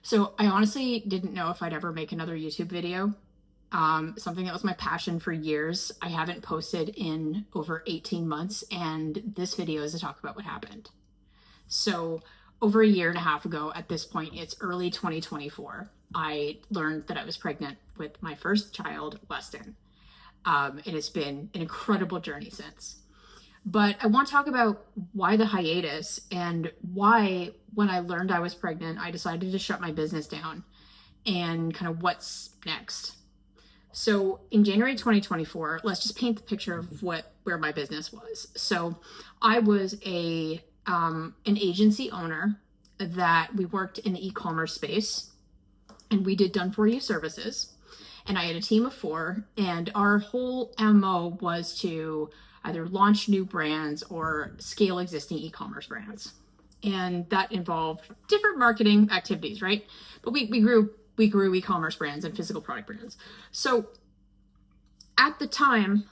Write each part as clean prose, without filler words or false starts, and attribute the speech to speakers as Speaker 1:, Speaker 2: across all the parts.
Speaker 1: So I honestly didn't know if I'd ever make another YouTube video. Something that was my passion for years. I haven't posted in over 18 months, and this video is to talk about what happened. So over a year and a half ago, at this point, it's early 2024, I learned that I was pregnant with my first child, Weston. And it's been an incredible journey since. But I want to talk about why the hiatus and why, when I learned I was pregnant, I decided to shut my business down and kind of what's next. So in January 2024, let's just paint the picture of where my business was. So I was an agency owner that we worked in the e-commerce space, and we did done for you services. And I had a team of 4, and our whole MO was to either launch new brands or scale existing e-commerce brands. And that involved different marketing activities, right? But we grew e-commerce brands and physical product brands. So at the time,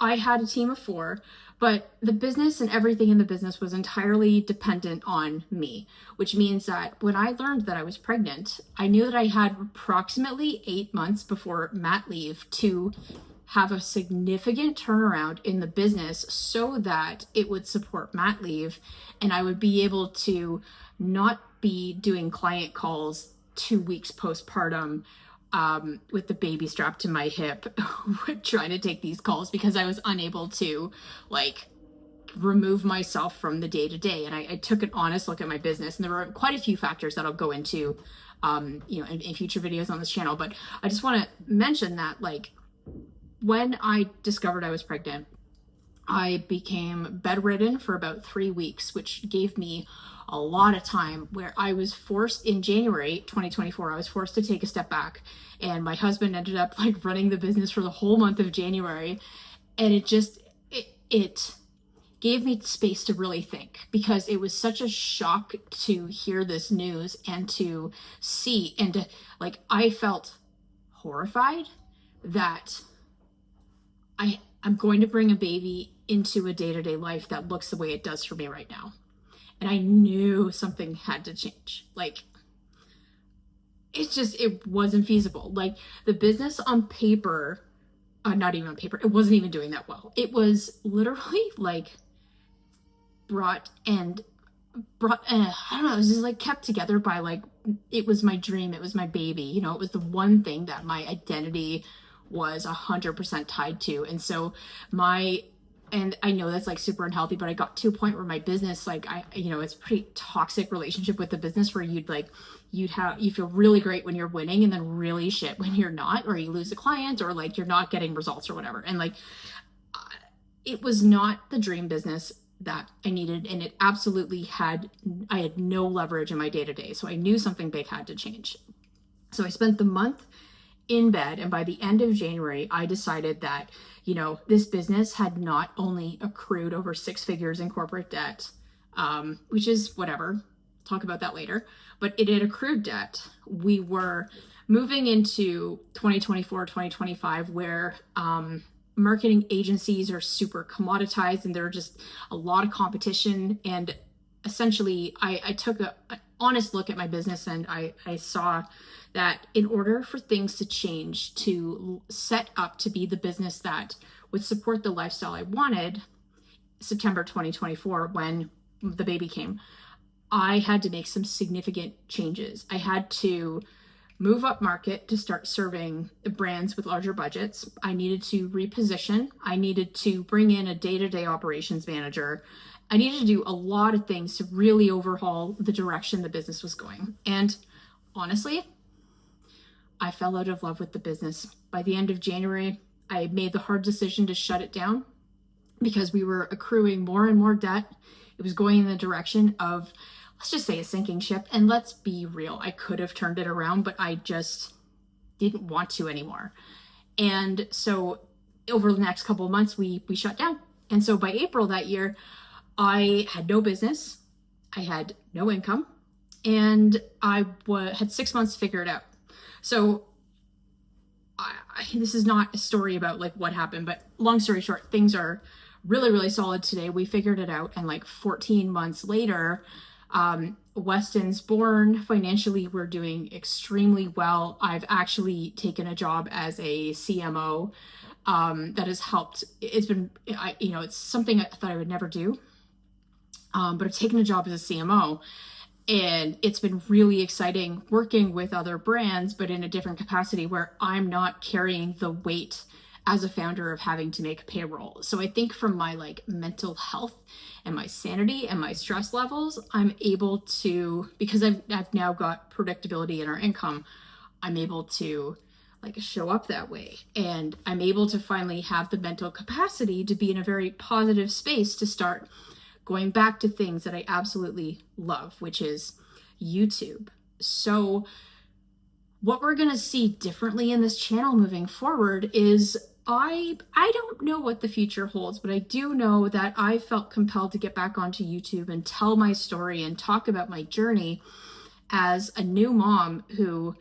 Speaker 1: I had a team of 4, but the business and everything in the business was entirely dependent on me, which means that when I learned that I was pregnant, I knew that I had approximately 8 months before mat leave to have a significant turnaround in the business so that it would support mat leave, and I would be able to not be doing client calls 2 weeks postpartum with the baby strapped to my hip trying to take these calls because I was unable to remove myself from the day to day. And I took an honest look at my business, and there were quite a few factors that I'll go into in future videos on this channel. But I just want to mention that when I discovered I was pregnant, I became bedridden for about 3 weeks, which gave me a lot of time where I was forced in January 2024, I was forced to take a step back, and my husband ended up running the business for the whole month of January. And it gave me space to really think, because it was such a shock to hear this news and to see, and to, I felt horrified that I'm going to bring a baby into a day-to-day life that looks the way it does for me right now. And I knew something had to change. It wasn't feasible. The business on paper, not even on paper, it wasn't even doing that well. It was literally brought, I don't know, it was just kept together by it was my dream. It was my baby. It was the one thing that my identity was 100% tied to. And so and I know that's super unhealthy, but I got to a point where my business, it's a pretty toxic relationship with the business where you feel really great when you're winning and then really shit when you're not, or you lose a client, or you're not getting results or whatever. And it was not the dream business that I needed. And it absolutely I had no leverage in my day to day. So I knew something big had to change. So I spent the month in bed, and by the end of January, I decided that this business had not only accrued over 6 figures in corporate debt, which is whatever, talk about that later, but it had accrued debt. We were moving into 2024, 2025, where marketing agencies are super commoditized, and there are just a lot of competition. And essentially, I took an honest look at my business, and I saw that in order for things to change, to set up to be the business that would support the lifestyle I wanted, September 2024, when the baby came, I had to make some significant changes. I had to move up market to start serving brands with larger budgets. I needed to reposition. I needed to bring in a day-to-day operations manager. I needed to do a lot of things to really overhaul the direction the business was going. And honestly, I fell out of love with the business. By the end of January, I made the hard decision to shut it down because we were accruing more and more debt. It was going in the direction of, let's just say, a sinking ship. And let's be real, I could have turned it around, but I just didn't want to anymore. And so over the next couple of months, we shut down. And so by April that year, I had no business, I had no income, and I had 6 months to figure it out. So this is not a story about what happened, but long story short, things are really, really solid today. We figured it out. And 14 months later, Weston's born. Financially, we're doing extremely well. I've actually taken a job as a CMO that has helped. It's been, it's something I thought I would never do, but I've taken a job as a CMO, and it's been really exciting working with other brands, but in a different capacity where I'm not carrying the weight as a founder of having to make payroll. So I think from my like mental health and my sanity and my stress levels, I'm able to, because I've now got predictability in our income, I'm able to like show up that way. And I'm able to finally have the mental capacity to be in a very positive space to start going back to things that I absolutely love, which is YouTube. So what we're going to see differently in this channel moving forward is I don't know what the future holds, but I do know that I felt compelled to get back onto YouTube and tell my story and talk about my journey as a new mom who,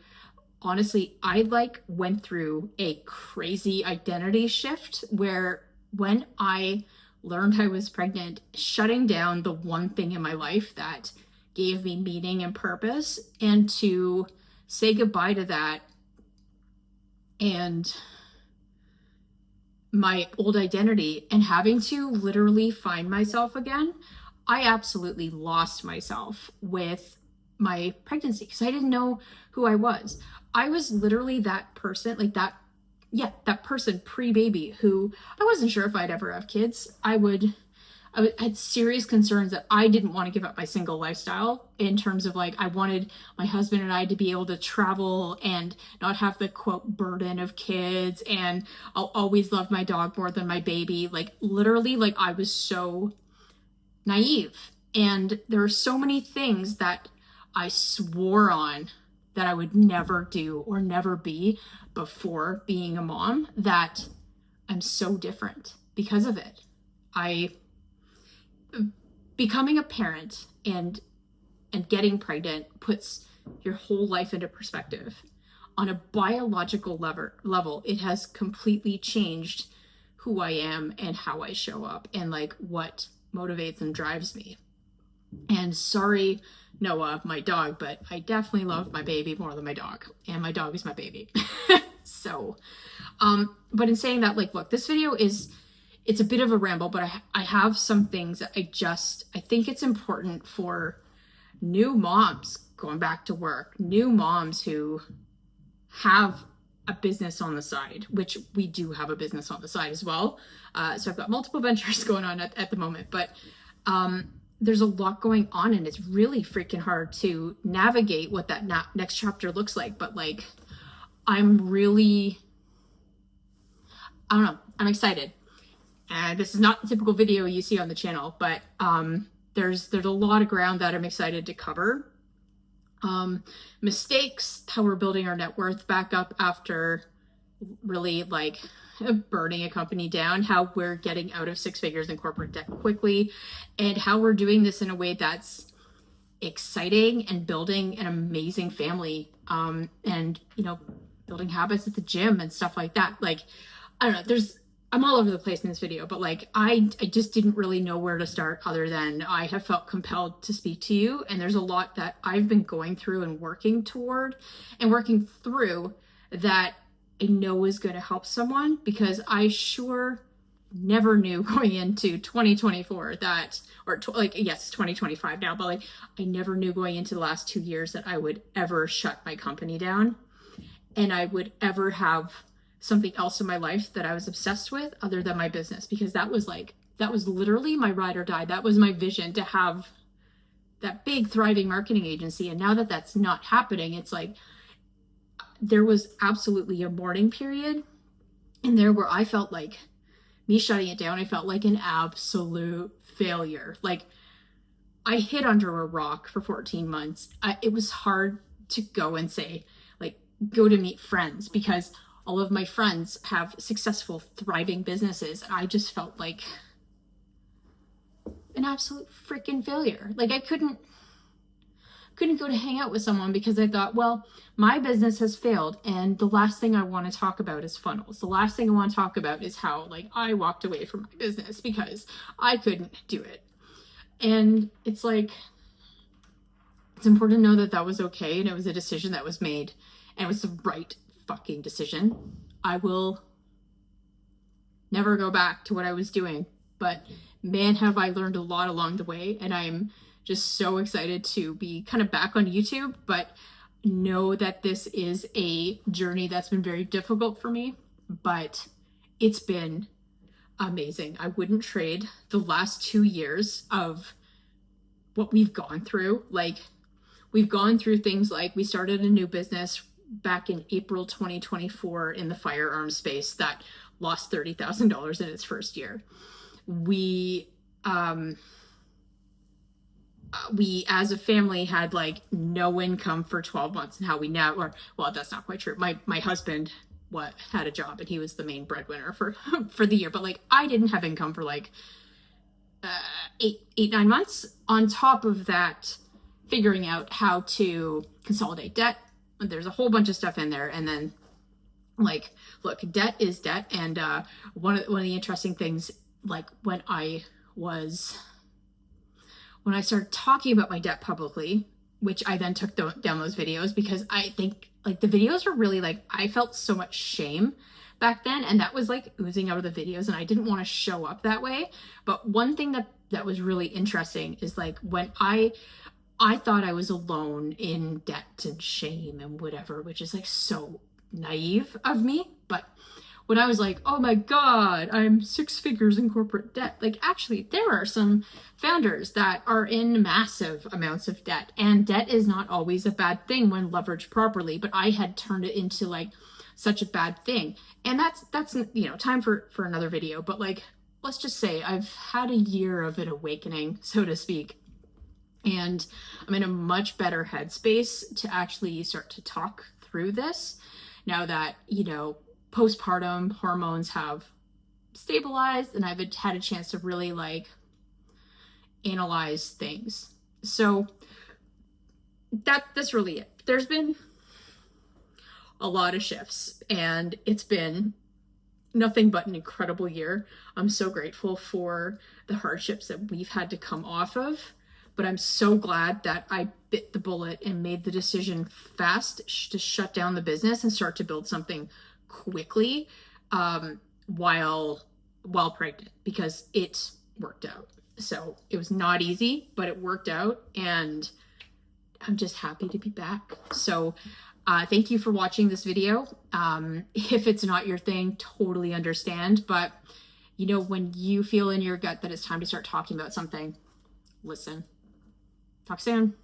Speaker 1: honestly, I like went through a crazy identity shift where when I learned I was pregnant, shutting down the one thing in my life that gave me meaning and purpose, and to say goodbye to that and my old identity and having to literally find myself again. I absolutely lost myself with my pregnancy because I didn't know who I was. I was literally that person, like that person pre-baby who I wasn't sure if I'd ever have kids. I had serious concerns that I didn't want to give up my single lifestyle, in terms of like, I wanted my husband and I to be able to travel and not have the quote burden of kids. And I'll always love my dog more than my baby. Like literally, like I was so naive. And there are so many things that I swore on that I would never do or never be before being a mom, that I'm so different because of it. Becoming a parent and getting pregnant puts your whole life into perspective. On a biological level, it has completely changed who I am and how I show up and like what motivates and drives me. And sorry, Noah, my dog, but I definitely love my baby more than my dog, and my dog is my baby. So, but in saying that, like, look, this video it's a bit of a ramble, but I have some things that I think it's important for new moms going back to work, new moms who have a business on the side, which we do have a business on the side as well. So I've got multiple ventures going on at the moment, but there's a lot going on, and it's really freaking hard to navigate what that next chapter looks like. But like, I don't know, I'm excited. And this is not the typical video you see on the channel, but there's a lot of ground that I'm excited to cover. Mistakes, how we're building our net worth back up after really like burning a company down, how we're getting out of 6 figures in corporate debt quickly, and how we're doing this in a way that's exciting and building an amazing family, and building habits at the gym and stuff like that. Like, I don't know, I'm all over the place in this video, but like, I just didn't really know where to start other than I have felt compelled to speak to you. And there's a lot that I've been going through and working toward and working through that I know is going to help someone, because I sure never knew going into 2024 that, yes, 2025 now, but like, I never knew going into the last 2 years that I would ever shut my company down and I would ever have something else in my life that I was obsessed with other than my business, because that was literally my ride or die. That was my vision, to have that big thriving marketing agency. And now that that's not happening, it's like, there was absolutely a mourning period in there where I felt like me shutting it down, I felt like an absolute failure. Like, I hid under a rock for 14 months. It was hard to go and say, like, go to meet friends, because all of my friends have successful, thriving businesses. I just felt like an absolute freaking failure. Like, I couldn't go to hang out with someone because I thought, well, my business has failed, and the last thing I want to talk about is funnels. The last thing I want to talk about is how, like, I walked away from my business because I couldn't do it. And it's like, it's important to know that that was okay, and it was a decision that was made, and it was the right fucking decision. I will never go back to what I was doing, but man, have I learned a lot along the way, and I'm just so excited to be kind of back on YouTube, but know that this is a journey that's been very difficult for me, but it's been amazing. I wouldn't trade the last 2 years of what we've gone through. Like, we've gone through things like we started a new business back in April 2024 in the firearms space that lost $30,000 in its first year. We as a family had like no income for 12 months, and how we now, or well, that's not quite true. My husband had a job, and he was the main breadwinner for the year, but like I didn't have income for like 9 months. On top of that, figuring out how to consolidate debt. There's a whole bunch of stuff in there, and then like, look, debt is debt. And one of the interesting things, like when I started talking about my debt publicly, which I then took down those videos, because I think like the videos were really like, I felt so much shame back then, and that was like oozing out of the videos, and I didn't want to show up that way. But one thing that was really interesting is like when I thought I was alone in debt and shame and whatever, which is like so naive of me. But when I was like, oh my God, I'm 6 figures in corporate debt, like actually there are some founders that are in massive amounts of debt, and debt is not always a bad thing when leveraged properly, but I had turned it into like such a bad thing. And that's time for another video. But like, let's just say I've had a year of an awakening, so to speak, and I'm in a much better headspace to actually start to talk through this now that, postpartum hormones have stabilized, and I've had a chance to really like analyze things. So that's really it. There's been a lot of shifts, and it's been nothing but an incredible year. I'm so grateful for the hardships that we've had to come off of, but I'm so glad that I bit the bullet and made the decision fast to shut down the business and start to build something quickly while pregnant, because it worked out. So it was not easy, but it worked out, and I'm just happy to be back. So thank you for watching this video. If it's not your thing, totally understand, but when you feel in your gut that it's time to start talking about something, listen. Talk soon.